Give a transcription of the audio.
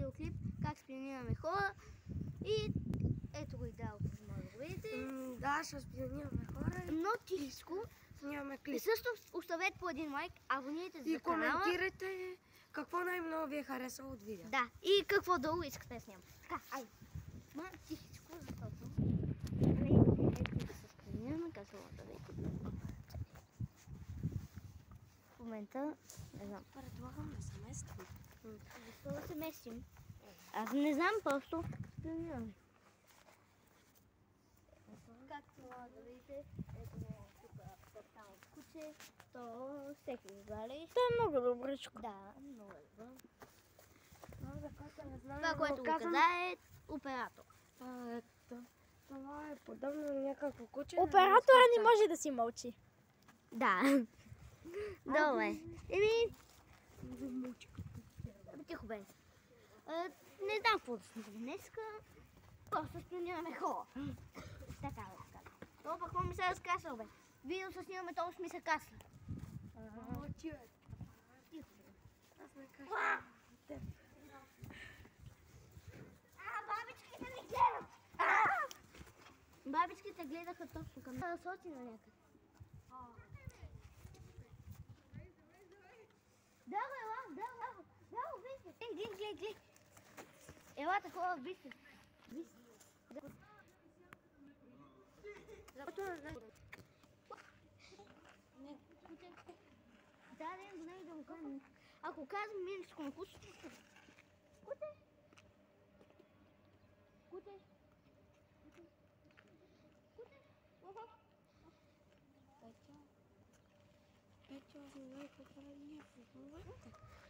видеоклип как спионираме хора и ето го и дал, може да видите. Да, ще спионираме хора. Но тихичко. Снимаме клип. И също оставете по един лайк, абонирайте се И за канала. коментирайте какво най-много ви е харесало от видео. Да, и какво долу искате да снимам. Така, айде. Ма тихичко, защото... Ето да се спионираме, как се да видите. В момента, не знам. Предлагам да се местим. Защо да се местим? Аз не знам, просто спионираме. Както може да видите, ето тук порталното куче, то всеки го знали. То е много добричко. Да, много е добро. Това, Това, което го каза е оператор. Това е подобно на някакво куче. Оператора не може да си мълчи. Да. Добре. Еми... Тихо бе. Не знам какво да снимаме днеска. Просто спионираме хора. Така да кажа. Това пък какво ми се разкасва, бе? Видео се снимаме, то ми се касва. Мълчи, бе. Тихо. Аз не кажа. Бабичките ми гледат! Бабичките гледаха точно към мен. Да соти на някъде. Да, вижте. Гледай. Елата хора, вижте. Да, го му кажем. Ако казвам миличко на кучето, Куте. Петя, аз не знам какво прави.